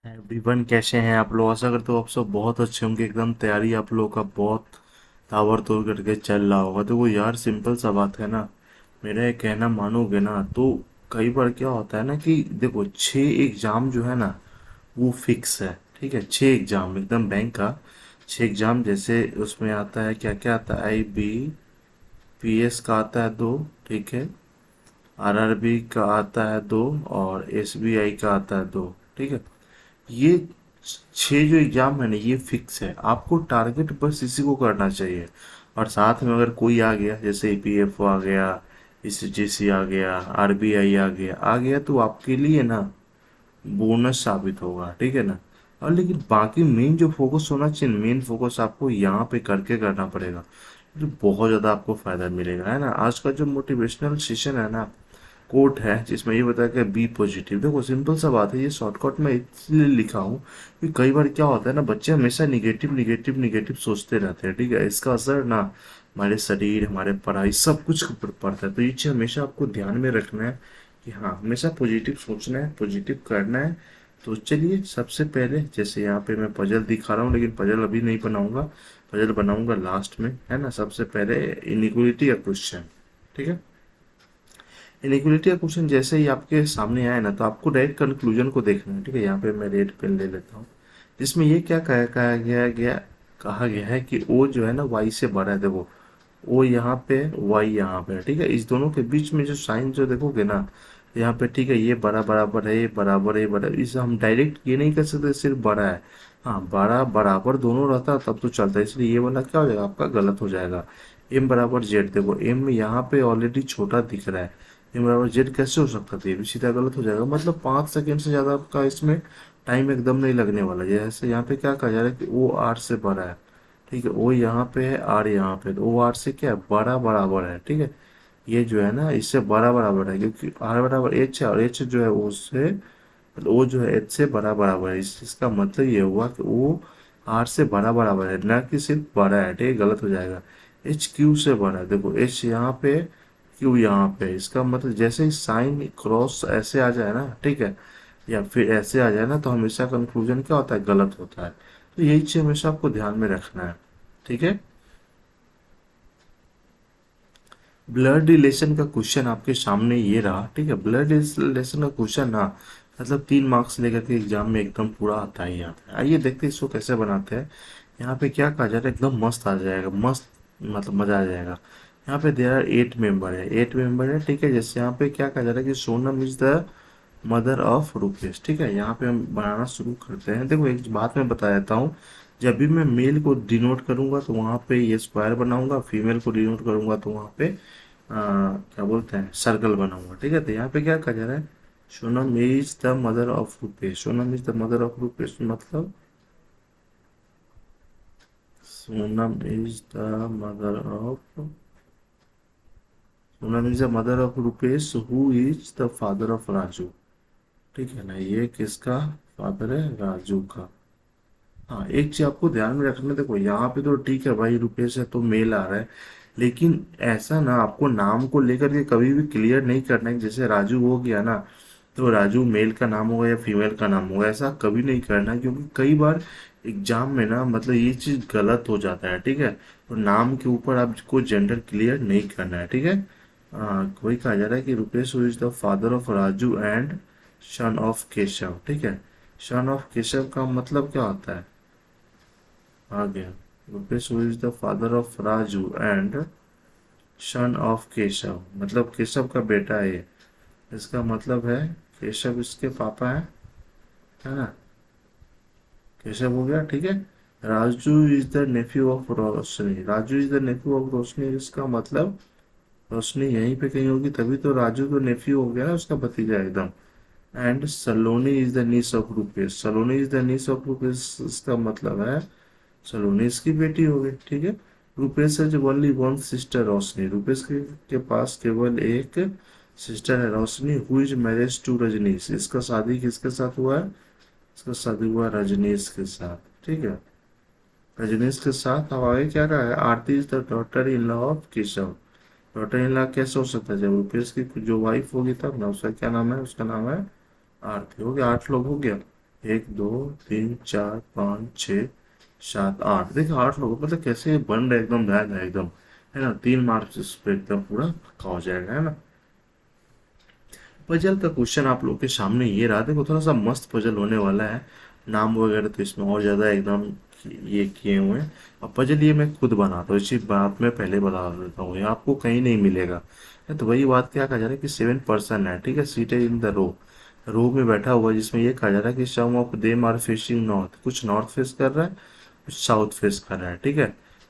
Everyone कैसे हैं आप लोग। आशा करते हो आप सब बहुत अच्छे होंगे। एकदम तैयारी आप लोगों का बहुत ताबड़तोड़ करके चल रहा होगा। तो वो यार सिंपल सा बात है ना, मेरा ये कहना मानोगे ना तो कई बार क्या होता है ना कि देखो 6 एग्जाम जो है ना वो फिक्स है। ठीक है, 6 एग्जाम एकदम बैंक का 6 एग्जाम। जैसे उसमें आता है क्या क्या आता है, IBPS का आता है 2। ठीक है, RRB का आता है 2 और SBI का आता है 2। ठीक है, ये 6 जो एग्जाम है ना ये फिक्स है। आपको टारगेट बस इसी को करना चाहिए। और साथ में अगर कोई आ गया जैसे EPFO आ गया, SGC आ गया, RBI आ गया तो आपके लिए ना बोनस साबित होगा। ठीक है ना। और लेकिन बाकी मेन जो फोकस होना चाहिए, मेन फोकस आपको यहाँ पे करके करना पड़ेगा। तो बहुत ज़्यादा आपको फायदा मिलेगा, है ना। आज का जो मोटिवेशनल सेशन है ना, कोट है जिसमें ये बताया कि बी पॉजिटिव। देखो सिंपल सा बात है, ये शॉर्टकट में इसलिए लिखा हूँ कि कई बार क्या होता है ना, बच्चे हमेशा निगेटिव निगेटिव निगेटिव सोचते रहते हैं। ठीक है, इसका असर ना हमारे शरीर, हमारे पढ़ाई सब कुछ के ऊपर पड़ता है। तो ये चीज़ हमेशा आपको ध्यान में रखना है कि हाँ हमेशा पॉजिटिव सोचना है, पॉजिटिव करना है। तो चलिए सबसे पहले जैसे यहाँ पे मैं पजल दिखा रहा हूँ, लेकिन पजल अभी नहीं बनाऊंगा, पजल बनाऊंगा लास्ट में, है ना। सबसे पहले इनइक्वलिटी का क्वेश्चन। ठीक है, इनइक्वलिटी का क्वेश्चन जैसे ही आपके सामने आए ना तो आपको डायरेक्ट कंक्लूजन को देखना है। ठीक है, यहाँ पे मैं रेड पेन ले लेता हूँ जिसमें ये क्या कहा गया है कि ओ जो है ना वाई से बड़ा है। देखो ओ यहाँ पे, वाई यहाँ पे है। ठीक है, इस दोनों के बीच में जो साइन जो देखोगे ना यहाँ पे, ठीक है, ये बड़ा बराबर है, ये बराबर है, ये बड़ा, इसे हम डायरेक्ट ये नहीं कर सकते सिर्फ बड़ा है। हाँ, बड़ा बराबर दोनों रहता तब तो चलता है, इसलिए ये वाला क्या हो जाएगा आपका गलत हो जाएगा। एम बराबर जेड, देखो एम यहाँ पे ऑलरेडी छोटा दिख रहा है, एम बराबर जेड कैसे हो सकता था, ये भी सीधा गलत हो जाएगा। मतलब 5 सेकेंड से ज़्यादा आपका इसमें टाइम एकदम नहीं लगने वाला। जैसे यहाँ पे क्या कहा जा रहा है कि ओ आर से बड़ा है। ठीक है, ओ यहाँ पे है, आर यहाँ पे, तो ओ आर से क्या है, बड़ा बराबर है। ठीक है, ये जो है ना इससे बड़ा बराबर है क्योंकि आर बराबर एच है और एच जो है उससे, मतलब ओ जो है एच से बड़ा बराबर है। इसका मतलब ये हुआ कि ओ आर से बड़ा बराबर है, ना कि सिर्फ बड़ा है। ठीक है, गलत हो जाएगा। एच क्यू से बड़ा है, देखो एच यहाँ पे, क्यू यहाँ पे, इसका मतलब जैसे ही साइन क्रॉस ऐसे आ जाए ना, ठीक है, या फिर ऐसे आ जाए ना तो हमेशा कंक्लूजन क्या होता है, गलत होता है। तो यही चीज हमेशा आपको ध्यान में रखना है। ठीक है, ब्लड रिलेशन का क्वेश्चन आपके सामने ये रहा। ठीक है, ब्लड रिलेशन का क्वेश्चन ना मतलब 3 मार्क्स लेकर के एग्जाम में एकदम पूरा आता ही आता है। आइए देखते हैं इसको कैसे बनाते हैं। यहाँ पे क्या कहा जा रहा है, एकदम मस्त आ जाएगा, मस्त मतलब मजा आ जाएगा। यहाँ पे देर आर 8 मेंबर है, 8 मेंबर है। ठीक है, जैसे यहाँ पे क्या कहा जा रहा है कि Sonam is the mother of Rupesh. ठीक है, यहाँ पे हम बनाना शुरू करते हैं। देखो एक बात मैं बता देता हूँ, जब भी मैं मेल को डिनोट करूंगा तो वहां पे ये स्क्वायर बनाऊंगा, फीमेल को डिनोट करूंगा तो वहां पे क्या बोलते हैं, सर्कल बनाऊंगा। ठीक है, तो यहाँ पे क्या कहा जा रहा है, Sonam is the mother of Rupesh, Sonam is the mother of Rupesh मतलब Sonam is the mother of, Sonam is the mother of Rupesh who is the father of Raju. ठीक है ना, ये किसका फादर है, राजू का। हाँ, एक चीज आपको ध्यान में रखना, देखो यहाँ पे तो ठीक है भाई, रुपेश है तो मेल आ रहा है, लेकिन ऐसा ना आपको नाम को लेकर के कभी भी क्लियर नहीं करना है। जैसे राजू हो गया ना तो राजू मेल का नाम होगा या फीमेल का नाम होगा, ऐसा कभी नहीं करना है, क्योंकि कई बार एग्जाम में ना मतलब ये चीज गलत हो जाता है। ठीक है, तो नाम के ऊपर आपको जेंडर क्लियर नहीं करना है। ठीक है, वही कहा जा रहा है कि Rupesh is the father of Raju and son of Keshav. ठीक है, सन ऑफ केशव का मतलब क्या होता है, आ गया, Rupesh is the father of Raju and son of Keshav, मतलब केशव का बेटा है ये। इसका मतलब है केशव इसके पापा है ना। केशव हो गया। ठीक है, Raju is the nephew of Roshni, Raju is the nephew of Roshni, इसका मतलब रोशनी यहीं पे कहीं होगी, तभी तो राजू तो नेफ्यू हो गया ना, उसका भतीजा एकदम। And Saloni is the niece of Rupesh, Saloni is the niece of Rupesh, इसका मतलब है सलोनी इसकी बेटी हो गई। ठीक है, रुपेश है जो only one sister Roshni, Rupesh के पास केवल एक सिस्टर है Roshni, who is marriage to Rajnish, इसका शादी किसके साथ हुआ है, इसका शादी हुआ रजनीश के साथ। ठीक है, रजनीश के साथ। अब आगे क्या रहा है, Aarti is the daughter in law of Keshav, daughter in law कैसे हो सकता है, जब रुपेश की जो वाइफ होगी तब ना, उसका क्या नाम है, उसका नाम है आरती। हो गया, 8 लोग हो गया। एक दो तीन चार पाँच छः सात आठ, देखिए 8 लोग, मतलब कैसे बन रहे, एकदम ध्यान है एकदम, है ना। 3 मार्क्स इस पे एकदम पूरा पक्का हो जाएगा, है ना। पजल का क्वेश्चन आप लोग के सामने ये रहा, देखो थोड़ा सा मस्त पजल होने वाला है। नाम वगैरह तो इसमें और ज़्यादा एकदम ये किए हुए हैं। और पजल ये मैं खुद बनाता हूँ, इसी बात मैं पहले बता देता हूँ, ये आपको कहीं नहीं मिलेगा। तो वही बात क्या कहा जा रहा है कि 7 पर्सन है, ठीक है, सीटेड इन द रो में बैठा हुआ है, जिसमें ये कहा जा रहा है कि some of them are facing north, कुछ नॉर्थ फेस कर रहा है, कुछ साउथ फेस कर रहा है, ठीक है।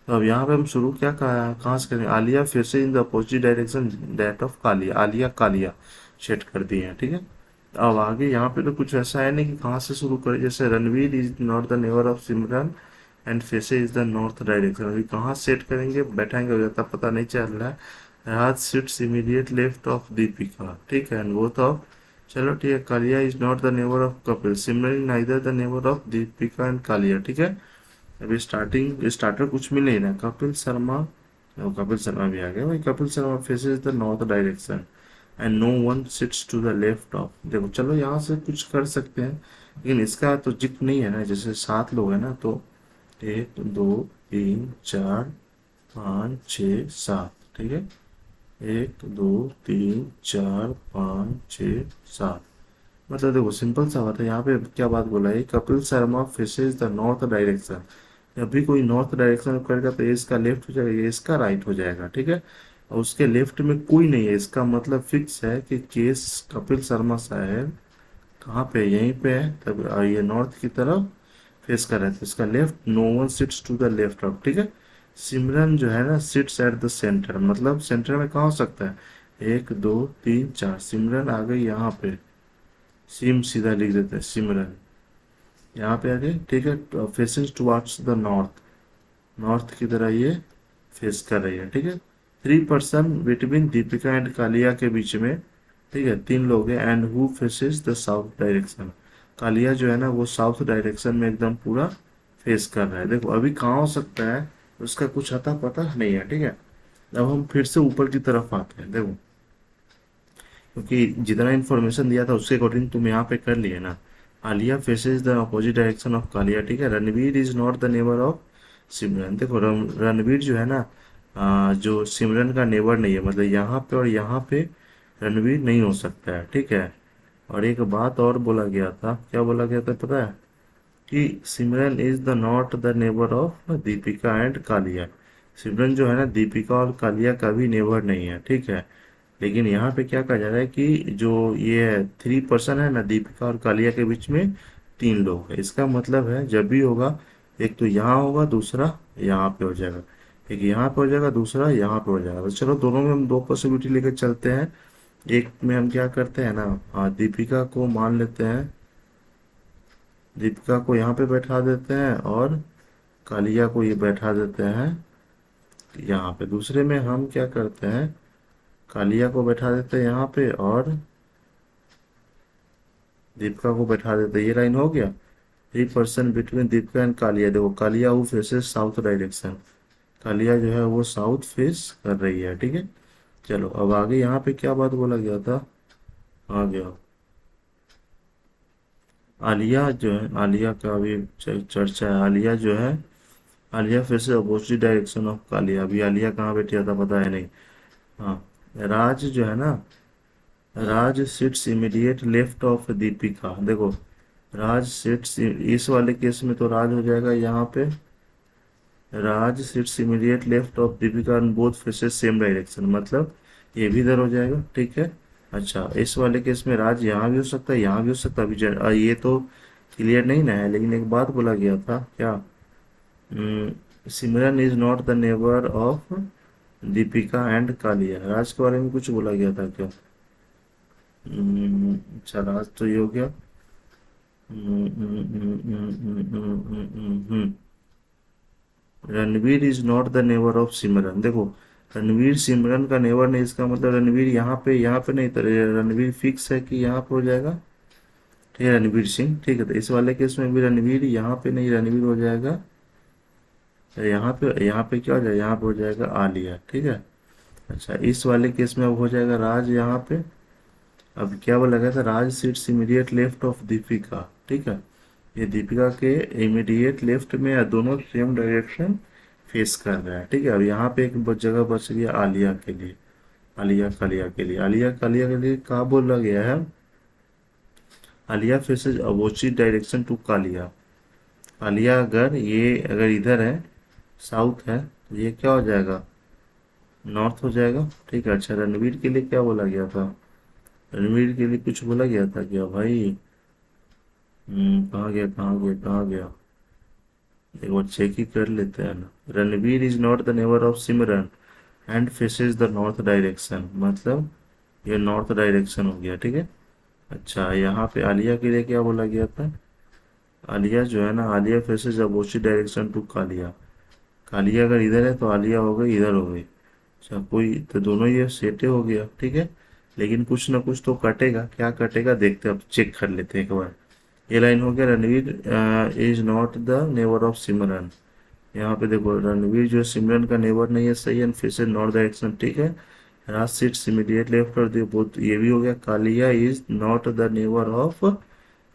तो अब यहाँ पे हम शुरू क्या कहाँ से करेंगे, Alia facing in the opposite direction that of Kaliya, Alia Kaliya set कर दिए हैं, ठीक है। अब आगे यहाँ पे तो कुछ ऐसा है नहीं कि कहाँ से शुरू करें, जैसे Ranveer is not the never of Simran and facie is the north direction, अभी कहाँ सेट करेंगे, बैठाएंगे हो जाता पता नहीं चल रहा है। Raj sits immediate left of Deepika, ठीक है, एंड बोथ ऑफ, चलो ठीक है, Kalia is not the neighbour of Kapil, Simran neither the neighbour of Deepika and Kalia, ठीक है। अभी स्टार्टिंग स्टार्टर कुछ मिल नहीं रहा, कपिल शर्मा, कपिल शर्मा भी आ गया भाई, Kapil Sharma faces the north direction and no one sits to the left of, देखो चलो यहाँ से कुछ कर सकते हैं, लेकिन इसका तो जिक्र नहीं है ना, जैसे 7 लोग हैं ना, तो 1 2 3 4 5 6 7, ठीक है, 1 2 3 4 5 6 7, मतलब देखो सिंपल सा बात है, यहाँ पे क्या बात बोला है, Kapil Sharma faces the north direction, जब भी कोई नॉर्थ डायरेक्शन में करेगा तो ये इसका लेफ्ट हो जाएगा, ये इसका राइट हो जाएगा, ठीक है। और उसके लेफ्ट में कोई नहीं है, इसका मतलब फिक्स है कि केस कपिल शर्मा साहब कहाँ पे, यहीं पे है, तब ये नॉर्थ की तरफ फेस कर रहे थे, इसका left, no one sits to the left of, ठीक है। सिमरन जो है ना सिट्स एट द सेंटर, मतलब सेंटर में कहाँ हो सकता है, 1 2 3 4, सिमरन आ गई यहाँ पे, सिम सीधा लिख देते हैं सिमरन, यहाँ पे आ गए, ठीक है, facing towards the north, north की तरह ये फेस कर रही है, ठीक है। 3 person between Deepika and Kaliya के बीच में, ठीक है, 3 लोग हैं, and who faces the south direction, Kaliya जो है ना वो साउथ डायरेक्शन में एकदम पूरा फेस कर रहा है, देखो अभी कहाँ हो सकता है उसका कुछ अता पता नहीं है, ठीक है। अब हम फिर से ऊपर की तरफ आते हैं, देखो क्योंकि जितना इन्फॉर्मेशन दिया था उसके अकॉर्डिंग तुम यहाँ पे कर लिए ना, Alia faces the opposite direction of Kalia, ठीक है, Ranveer is not the neighbour of Simran, देखो रणवीर जो है ना, जो सिमरन का नेबर नहीं है, मतलब यहाँ पे और यहाँ पे रणवीर नहीं हो सकता है, ठीक है। और एक बात और बोला गया था, क्या बोला गया था पता है, कि Simran is the not the neighbour of Deepika and Kalia, Simran जो है ना दीपिका और कालिया का भी नेबर नहीं है, ठीक है। लेकिन यहाँ पे क्या कहा जा रहा है कि जो ये 3 पर्सन है ना दीपिका और कालिया के बीच में 3 लोग है, इसका मतलब है जब भी होगा, एक तो यहाँ होगा, दूसरा यहाँ पे हो जाएगा, एक यहाँ पे हो जाएगा, दूसरा यहाँ पे हो जाएगा, तो चलो दोनों में हम 2 पॉसिबिलिटी लेकर चलते हैं। एक में हम क्या करते हैं ना, हाँ दीपिका को मान लेते हैं, दीपिका को यहाँ पे बैठा देते हैं और कालिया को ये बैठा देते हैं यहाँ पे, दूसरे में हम क्या करते हैं, कालिया को बैठा देते हैं यहाँ पे और दीपिका को बैठा देते हैं, ये लाइन हो गया। 3 person between Deepika and Kaliya, देखो कालिया वो फेसेस साउथ डायरेक्शन, कालिया जो है वो साउथ फेस कर रही है, ठीक है। चलो अब आगे यहाँ पे क्या बात बोला गया था, आ गया आलिया जो है, आलिया का भी चर्चा है, आलिया जो है, आलिया फिर से अपोजिट डायरेक्शन ऑफ कालिया, अभी आलिया कहाँ बैठी था पता है नहीं। हाँ, राज जो है ना, Raj sits immediate left of Deepika, देखो राज सिट्स, इस वाले केस में तो राज हो जाएगा यहाँ पे, Raj sits immediate left of Deepika and both faces same direction, मतलब ये भी इधर हो जाएगा, ठीक है। अच्छा इस वाले केस में राज यहाँ भी हो सकता है, यहाँ भी हो सकता है, अभी ये तो क्लियर नहीं ना है, लेकिन एक बात बोला गया था क्या, Simran is not the neighbour of Deepika and Kalia, Raj के बारे में कुछ बोला गया था क्या, अच्छा राज तो ये हो गया। Ranveer is not the neighbour of Simran, देखो रणवीर सिमरन का नेबर नहीं, इसका मतलब रणवीर यहाँ पे नहीं, तो रणवीर फिक्स है कि यहाँ पे हो जाएगा, ठीक है, रणवीर सिंह, ठीक है। तो इस वाले केस में भी रणवीर यहाँ पे नहीं, रणवीर हो जाएगा, तो यहाँ पे क्या हो जाएगा, यहाँ पे हो जाएगा आलिया, ठीक है। अच्छा इस वाले केस में अब हो जाएगा राज यहाँ पे, अब क्या बोला गया था, Raj seats immediate left of Deepika, ठीक है। ये दीपिका के इमीडिएट लेफ्ट में या दोनों सेम डायरेक्शन फेस कर रहे हैं, ठीक है। अब यहाँ पे एक जगह बच गई आलिया के लिए, आलिया कालिया के लिए। आलिया कालिया के लिए कहाँ बोला गया है? Alia faces opposite direction to Kaliya. Kaliya अगर इधर है, साउथ है, तो ये क्या हो जाएगा? नॉर्थ हो जाएगा, ठीक है। अच्छा, रणवीर के लिए क्या बोला गया था? रणवीर के लिए कुछ बोला गया था क्या भाई? कहाँ गया, कहाँ गया, कहाँ गया? एक बार चेक ही कर लेते हैं ना। Ranveer is not the neighbour of Simran and faces the north direction, मतलब ये नॉर्थ डायरेक्शन हो गया, ठीक है। अच्छा, यहाँ पे आलिया के लिए क्या बोला गया था? आलिया जो है ना, Alia faces opposite direction to Kaliya. Kaliya अगर इधर है तो आलिया हो गई इधर हो गई। अच्छा, कोई तो दोनों ये सेटे हो गया, ठीक है। लेकिन कुछ ना कुछ तो कटेगा, क्या कटेगा देखते हैं, अब चेक कर लेते हैं एक बार। ये लाइन हो गया, Ranveer is not the neighbour of Simran. यहाँ पे देखो, रणवीर जो सिमरन का नेबर नहीं है, सही, एंड फेसेस नॉर्थ डायरेक्शन, ठीक है। राज सिट्स इमीडिएट लेफ्ट कर दिए बहुत, ये भी हो गया। Kaliya is not the neighbour of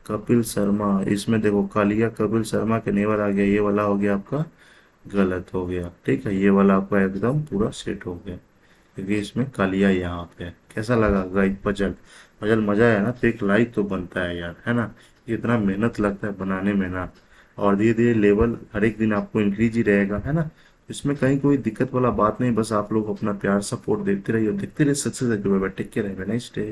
Kapil Sharma. इसमें देखो, कालिया कपिल शर्मा के नेबर आ गया, ये वाला हो गया आपका गलत हो गया, ठीक है। ये वाला आपका एकदम पूरा सेट हो गया, क्योंकि इसमें कालिया यहाँ पे है। कैसा लगा गाइस पजल? पजल मजा है ना? तो एक लाइक तो बनता है यार, है ना। इतना मेहनत लगता है बनाने में ना, और धीरे धीरे लेवल हर एक दिन आपको इंक्रीज ही रहेगा, है ना। इसमें कहीं कोई दिक्कत वाला बात नहीं, बस आप लोग अपना प्यार सपोर्ट देते रहिए, देखते रहिए success take care, have a nice day.